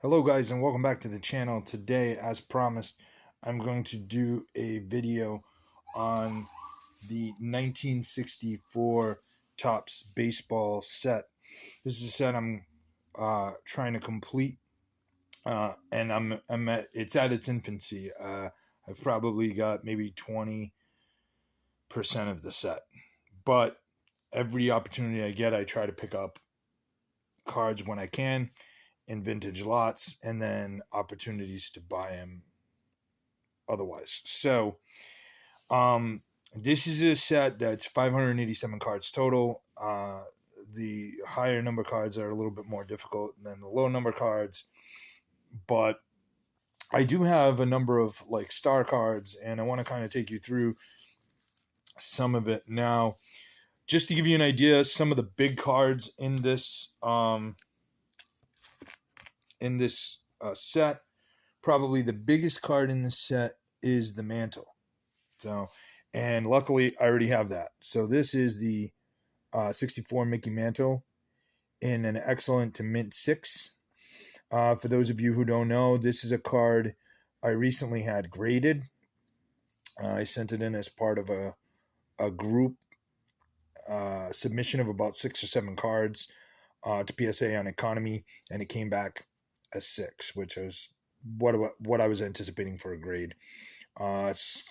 Hello guys and welcome back to the channel. Today, as promised, I'm going to do a video on the 1964 Topps baseball set. This is a set I'm trying to complete, and it's at its infancy. I've probably got maybe 20% of the set, but every opportunity I get, I try to pick up cards when I can in vintage lots, and then opportunities to buy them otherwise. So, this is a set that's 587 cards total. The higher number cards are a little bit more difficult than the low number cards, but I do have a number of like star cards, and I want to kind of take you through some of it now, just to give you an idea. Some of the big cards in this set. Probably the biggest card in the set is the Mantle. So, and luckily I already have that. So this is the 64 Mickey Mantle in an excellent to mint 6. For those of you who don't know, this is a card I recently had graded. I sent it in as part of a group submission of about 6 or 7 cards to PSA on economy, and it came back as 6, which was what I was anticipating for a grade. It's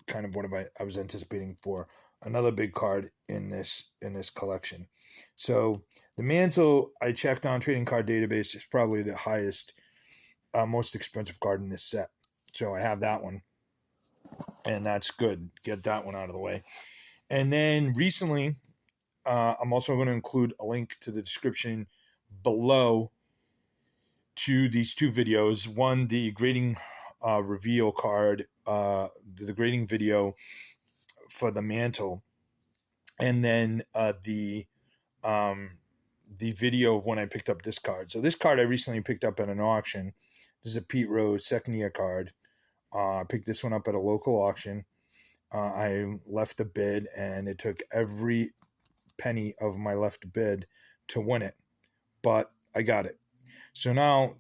kind of what I was anticipating for another big card in this collection. So the Mantle, I checked on Trading Card Database, is probably the highest, most expensive card in this set. So I have that one, and that's good. Get that one out of the way. And then recently, I'm also going to include a link to the description below to these 2 videos. One, the grading reveal card, the grading video for the Mantle, and then the video of when I picked up this card. So this card I recently picked up at an auction. This is a Pete Rose second year card. I picked this one up at a local auction. I left a bid, and it took every penny of my left bid to win it, but I got it. So now,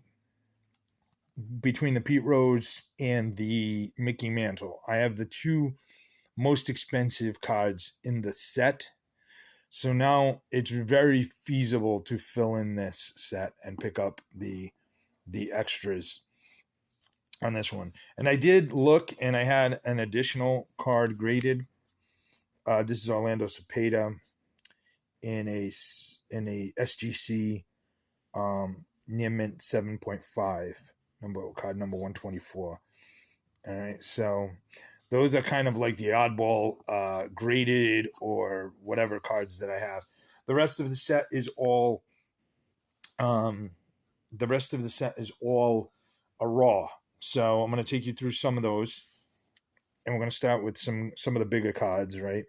between the Pete Rose and the Mickey Mantle, I have the 2 most expensive cards in the set. So now it's very feasible to fill in this set and pick up the extras on this one. And I did look, and I had an additional card graded. This is Orlando Cepeda in a SGC near mint 7.5, card number 124. All right, so those are kind of like the oddball graded or whatever cards that I have. The rest of the set is all a raw. So I'm going to take you through some of those, and we're going to start with some of the bigger cards. Right,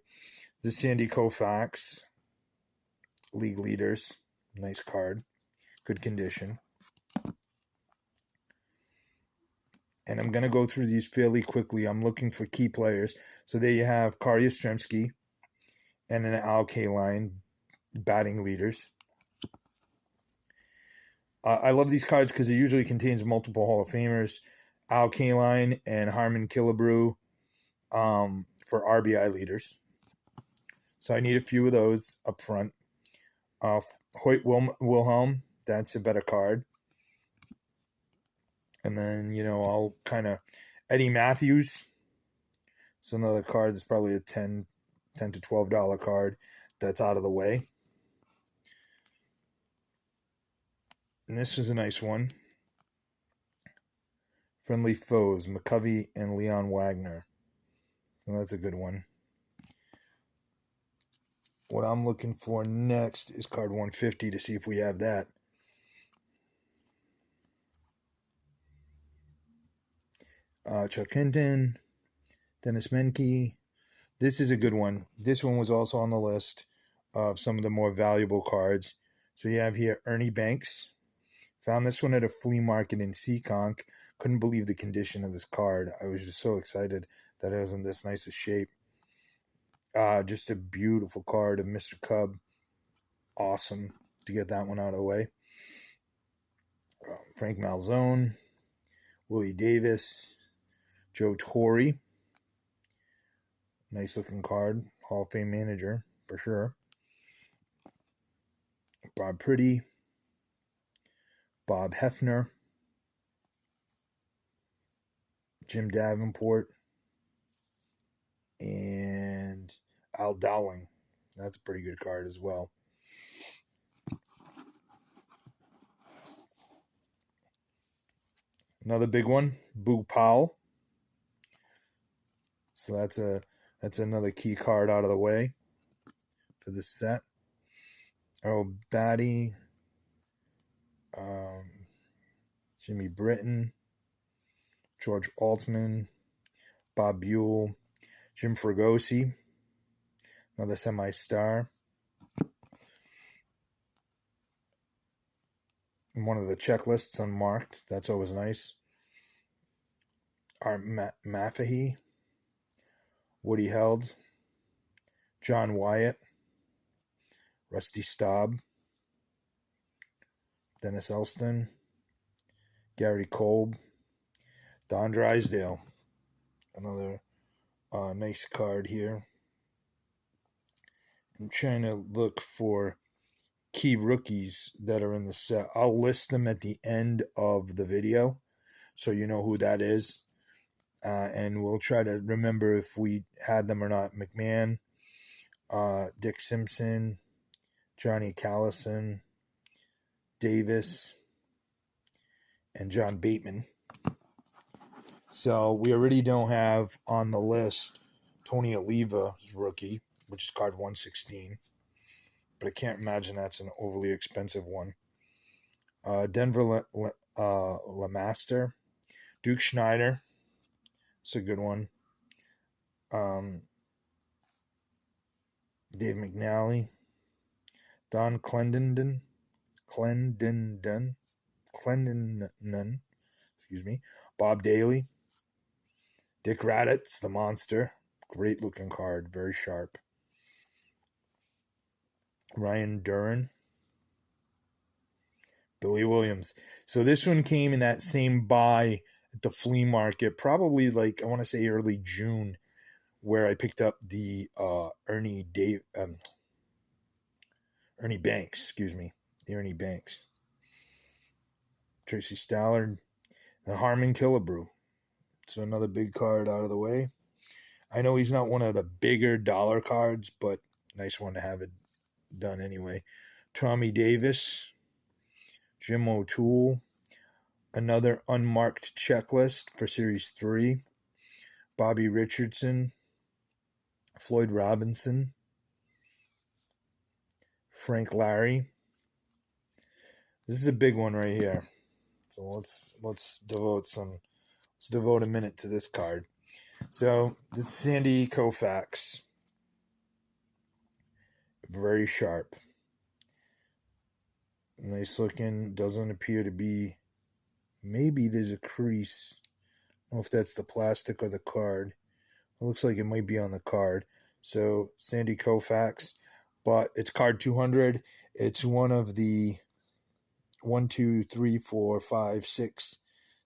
the Sandy Koufax, league leaders, nice card, good condition. And I'm going to go through these fairly quickly. I'm looking for key players. So there you have Kari Yastrzemski and an Al Kaline, batting leaders. I love these cards because it usually contains multiple Hall of Famers. Al Kaline and Harmon Killebrew for RBI leaders. So I need a few of those up front. Hoyt Wilhelm, that's a better card. And then, I'll kind of Eddie Matthews. It's another card that's probably a $10 to $12 card that's out of the way. And this is a nice one. Friendly Foes, McCovey and Leon Wagner. Well, that's a good one. What I'm looking for next is card 150 to see if we have that. Chuck Hinton, Dennis Menke. This is a good one. This one was also on the list of some of the more valuable cards. So you have here Ernie Banks. Found this one at a flea market in Seekonk. Couldn't believe the condition of this card. I was just so excited that it was in this nice a shape. Just a beautiful card of Mr. Cub. Awesome to get that one out of the way. Frank Malzone, Willie Davis, Joe Torre. Nice looking card. Hall of Fame manager, for sure. Bob Priddy, Bob Hefner, Jim Davenport, and Al Dowling. That's a pretty good card as well. Another big one, Boog Powell. So that's another key card out of the way for this set. Earl Batty, Jimmy Britton, George Altman, Bob Buell, Jim Fregosi, another semi-star. And one of the checklists unmarked. That's always nice. Art Maffahee, Woody Held, John Wyatt, Rusty Staub, Dennis Elston, Gary Kolb, Don Drysdale. Another nice card here. I'm trying to look for key rookies that are in the set. I'll list them at the end of the video so you know who that is. And we'll try to remember if we had them or not. McMahon, Dick Simpson, Johnny Callison, Davis, and John Bateman. So we already don't have on the list Tony Oliva's rookie, which is card 116. But I can't imagine that's an overly expensive one. Denver LeMaster, Duke Schneider. It's a good one. Dave McNally, Don Clendenon, excuse me, Bob Daly, Dick Raditz, the monster. Great looking card, very sharp. Ryan Duran, Billy Williams. So this one came in that same buy at the flea market, probably like I want to say early June, where I picked up the Ernie Banks, the Ernie Banks, Tracy Stallard, and Harmon Killebrew. So another big card out of the way. I know he's not one of the bigger dollar cards, but nice one to have it done anyway. Tommy Davis, Jim O'Toole, another unmarked checklist for Series 3. Bobby Richardson, Floyd Robinson, Frank Larry. This is a big one right here. So let's devote a minute to this card. So this is Sandy Koufax. Very sharp. Nice looking. Doesn't appear to be. Maybe there's a crease. I don't know if that's the plastic or the card. It looks like it might be on the card. So Sandy Koufax, but it's card 200. It's one of the 1, 2, 3, 4, 5, 6,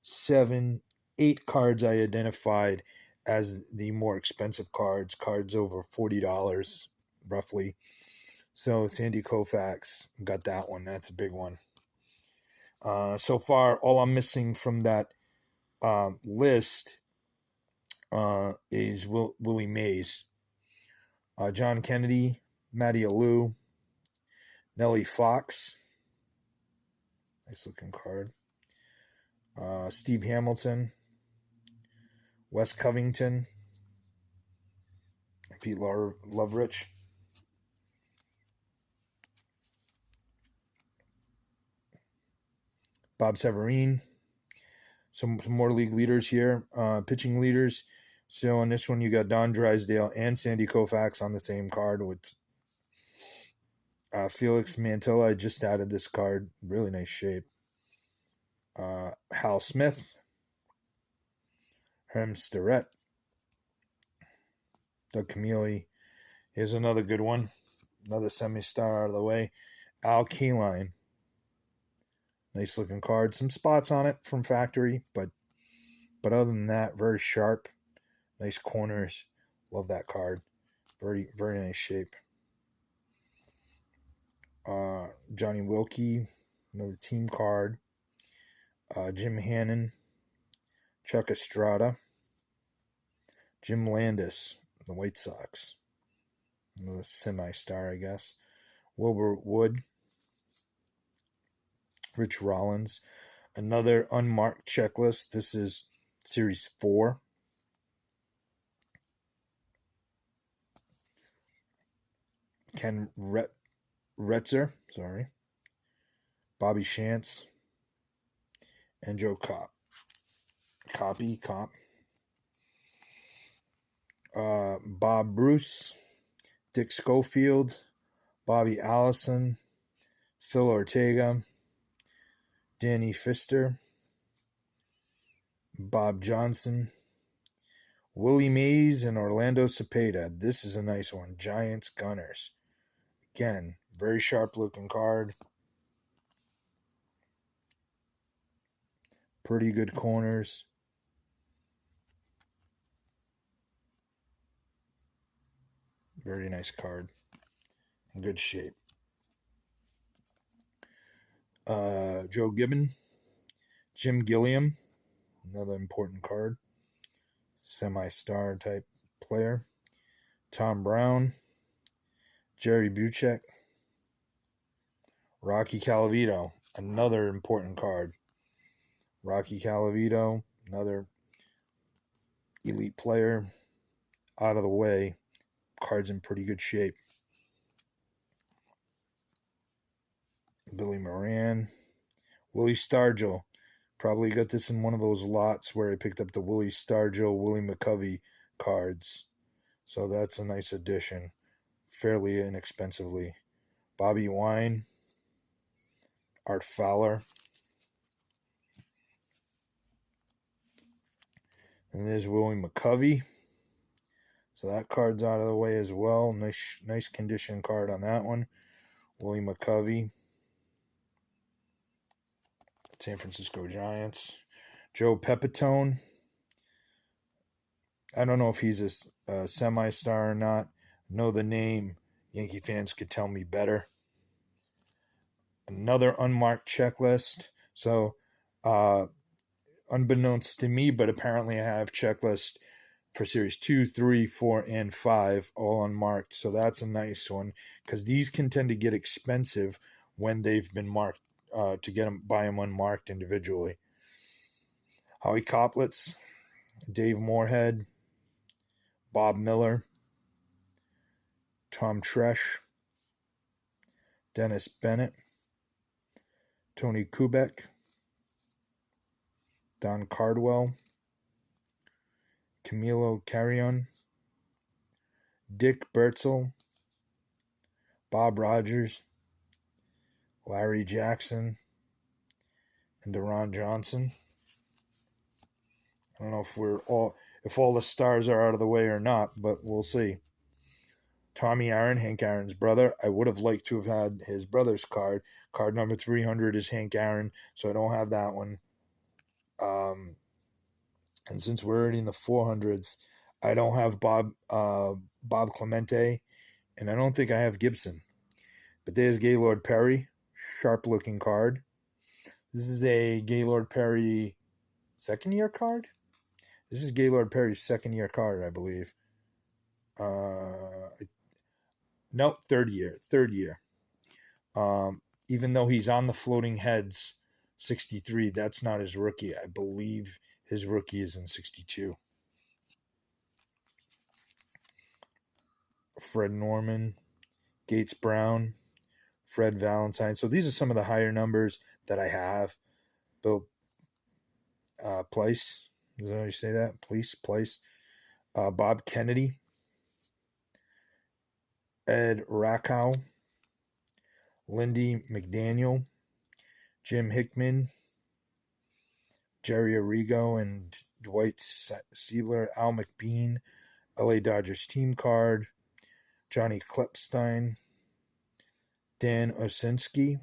7, 8 cards I identified as the more expensive cards over $40 roughly. So Sandy Koufax, got that one. That's a big one. So far, all I'm missing from that list is Willie Mays, John Kennedy, Matty Alou, Nellie Fox. Nice looking card. Steve Hamilton, Wes Covington, Pete Lovrich. Bob Severine. Some more league leaders here, pitching leaders. So on this one, you got Don Drysdale and Sandy Koufax on the same card with Felix Mantle. I just added this card. Really nice shape. Hal Smith, Herm Starrett, Doug Camilli. Here's another good one. Another semi-star out of the way. Al Kaline. Nice looking card. Some spots on it from factory, but other than that, very sharp. Nice corners. Love that card. Very, very nice shape. Johnny Wilkie, another team card. Jim Hannon, Chuck Estrada, Jim Landis, the White Sox. Another semi-star, I guess. Wilbur Wood, Rich Rollins. Another unmarked checklist. This is Series 4. Ken Retzer, Bobby Shantz, and Joe Kopp. Bob Bruce, Dick Schofield, Bobby Allison, Phil Ortega, Danny Pfister, Bob Johnson, Willie Mays, and Orlando Cepeda. This is a nice one. Giants Gunners. Again, very sharp looking card. Pretty good corners. Very nice card. In good shape. Joe Gibbon, Jim Gilliam, another important card. Semi-star type player. Tom Brown, Jerry Buchek, Rocky Calavito, another important card. Rocky Calavito, another elite player. Out of the way. Card's in pretty good shape. Billy Moran, Willie Stargell. Probably got this in one of those lots where I picked up the Willie Stargell, Willie McCovey cards. So that's a nice addition. Fairly inexpensively. Bobby Wine, Art Fowler. And there's Willie McCovey. So that card's out of the way as well. Nice condition card on that one. Willie McCovey. San Francisco Giants. Joe Pepitone. I don't know if he's a semi-star or not. Know the name. Yankee fans could tell me better. Another unmarked checklist. So, unbeknownst to me, but apparently I have checklist for Series 2, 3, 4, and 5, all unmarked. So that's a nice one because these can tend to get expensive when they've been marked to buy them unmarked individually. Howie Koplitz, Dave Moorhead, Bob Miller, Tom Tresh, Dennis Bennett, Tony Kubek, Don Cardwell, Camilo Carrion, Dick Bertzel, Bob Rogers, Larry Jackson, and Deron Johnson. I don't know if all the stars are out of the way or not, but we'll see. Tommy Aaron, Hank Aaron's brother. I would have liked to have had his brother's card. Card number 300 is Hank Aaron, so I don't have that one. And since we're already in the 400s, I don't have Bob Clemente, and I don't think I have Gibson. But there's Gaylord Perry, sharp-looking card. This is a Gaylord Perry second-year card? This is Gaylord Perry's second-year card, I believe. Nope, third year. Even though he's on the Floating Heads 63, that's not his rookie. I believe his rookie is in 62. Fred Norman, Gates Brown, Fred Valentine. So these are some of the higher numbers that I have. Bill Place. Is that how you say that? Place. Bob Kennedy. Ed Rakow. Lindy McDaniel. Jim Hickman. Jerry Arrigo and Dwight Siebler. Al McBean. LA Dodgers team card. Johnny Klepstein. Dan Osinski.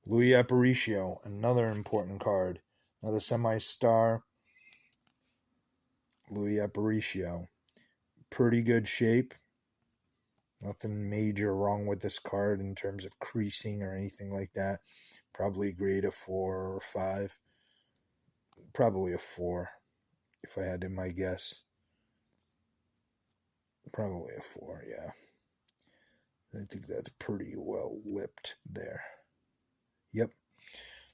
Louis Aparicio, another important card. Another semi-star. Louis Aparicio. Pretty good shape. Nothing major wrong with this card in terms of creasing or anything like that. Probably grade a 4 or 5. Probably a 4, if I had to my guess. Probably a 4, yeah. I think that's pretty well lipped there. Yep.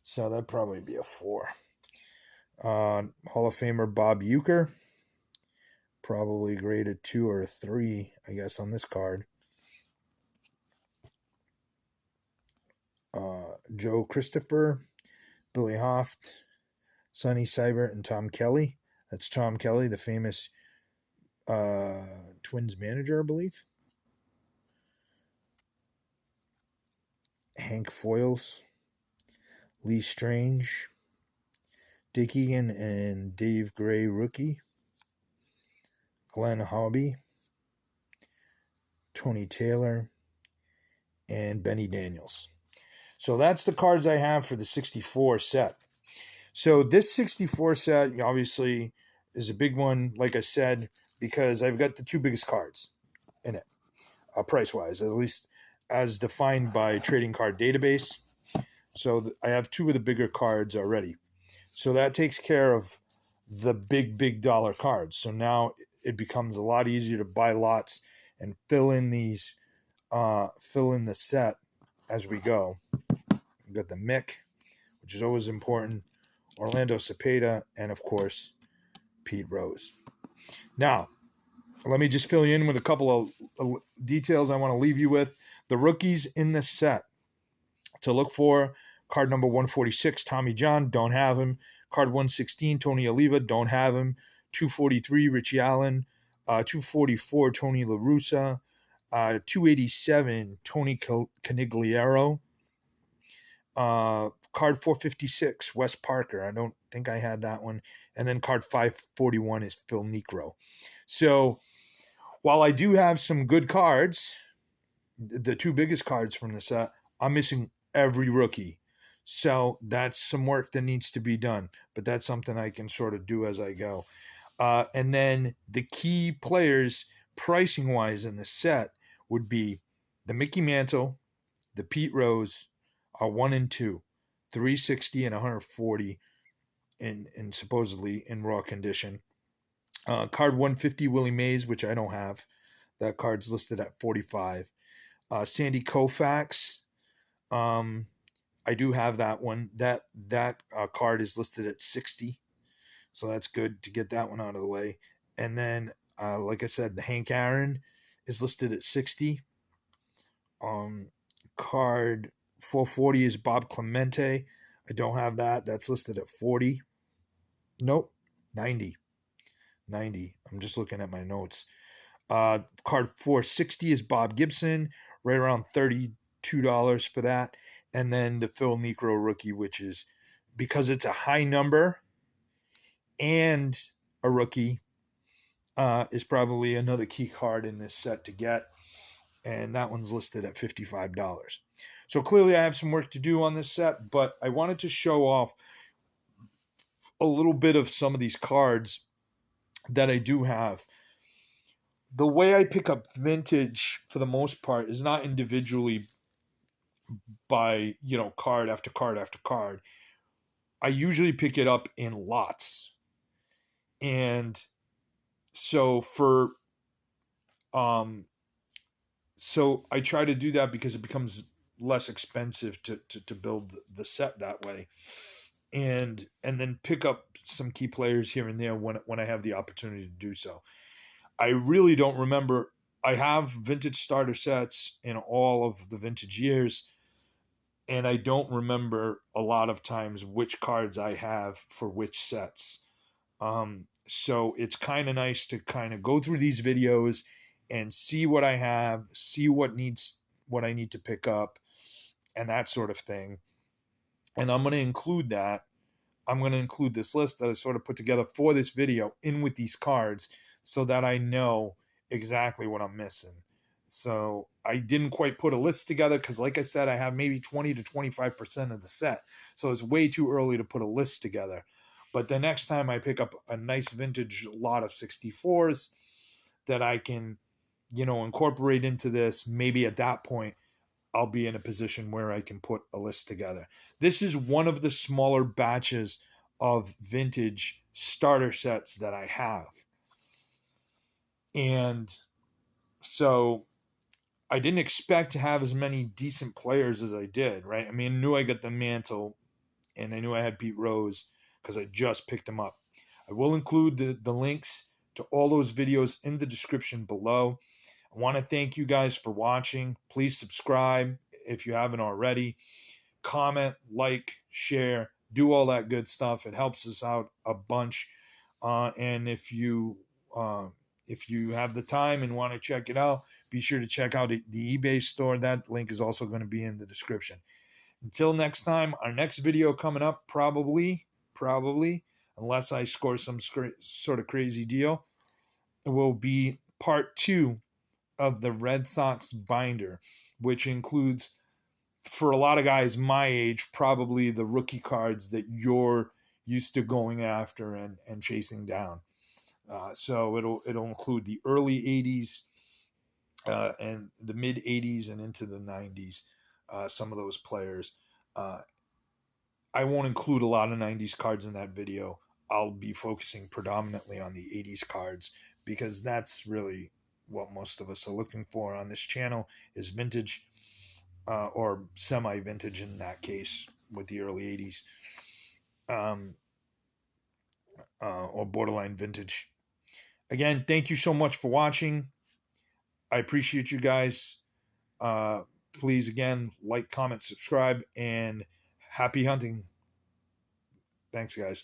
So that'd probably be a 4. Hall of Famer Bob Uecker. Probably graded 2 or a 3, I guess, on this card. Joe Christopher, Billy Hoft, Sonny Seibert, and Tom Kelly. That's Tom Kelly, the famous Twins manager, I believe. Hank Foyles, Lee Strange, Dick Egan and Dave Gray rookie, Glenn Hobby, Tony Taylor, and Benny Daniels. So that's the cards I have for the 64 set. So this 64 set obviously is a big one, like I said, because I've got the 2 biggest cards in it, price-wise, at least as defined by Trading Card Database. So I have 2 of the bigger cards already. So that takes care of the big dollar cards. So now it becomes a lot easier to buy lots and fill in the set as we go. We've got the Mick, which is always important, Orlando Cepeda, and of course, Pete Rose. Now, let me just fill you in with a couple of details I want to leave you with. The rookies in this set to look for: card number 146, Tommy John, don't have him. Card 116, Tony Oliva, don't have him. 243, Richie Allen. 244, Tony La Russa. 287, Tony Canigliaro. Card 456, Wes Parker. I don't think I had that one. And then card 541 is Phil Niekro. So while I do have some good cards, the 2 biggest cards from the set, I'm missing every rookie. So that's some work that needs to be done. But that's something I can sort of do as I go. And then the key players, pricing-wise in the set, would be the Mickey Mantle, the Pete Rose, are 1 and 2, 360 and 140 in supposedly in raw condition. Card 150, Willie Mays, which I don't have. That card's listed at 45. Sandy Koufax, I do have that one. That card is listed at 60, so that's good to get that one out of the way. And then, like I said, the Hank Aaron is listed at 60. Card 440 is Bob Clemente. I don't have that. That's listed at 40. Nope, 90. 90. I'm just looking at my notes. Card 460 is Bob Gibson, right around $32 for that. And then the Phil Niekro rookie, which is, because it's a high number and a rookie, is probably another key card in this set to get. And that one's listed at $55. So clearly I have some work to do on this set, but I wanted to show off a little bit of some of these cards that I do have. The way I pick up vintage for the most part is not individually by, card after card after card. I usually pick it up in lots. And so so I try to do that because it becomes less expensive to build the set that way. And then pick up some key players here and there when I have the opportunity to do so. I really don't remember. I have vintage starter sets in all of the vintage years, and I don't remember a lot of times which cards I have for which sets. So it's kind of nice to kind of go through these videos and see what I have, see what I need to pick up, and that sort of thing. And I'm going to include that. I'm going to include this list that I sort of put together for this video in with these cards so that I know exactly what I'm missing. So I didn't quite put a list together because, like I said, I have maybe 20 to 25% of the set. So it's way too early to put a list together. But the next time I pick up a nice vintage lot of 64s that I can, incorporate into this, maybe at that point, I'll be in a position where I can put a list together. This is one of the smaller batches of vintage starter sets that I have. And so I didn't expect to have as many decent players as I did, right? I mean, I knew I got the Mantle and I knew I had Pete Rose because I just picked him up. I will include the links to all those videos in the description below. I want to thank you guys for watching. Please subscribe if you haven't already. Comment, like, share, do all that good stuff. It helps us out a bunch. And if you have the time and want to check it out, be sure to check out the eBay store. That link is also going to be in the description. Until next time, our next video coming up, probably, unless I score some sort of crazy deal, will be part 2 of the Red Sox binder, which includes, for a lot of guys my age, probably the rookie cards that you're used to going after and chasing down. So it'll include the early 80s and the mid 80s and into the 90s. Some of those players. I won't include a lot of 90s cards in that video. I'll be focusing predominantly on the 80s cards because that's really what most of us are looking for on this channel is vintage or semi-vintage in that case with the early 80s or borderline vintage. Again, thank you so much for watching. I appreciate you guys. Please, again, like, comment, subscribe, and happy hunting. Thanks, guys.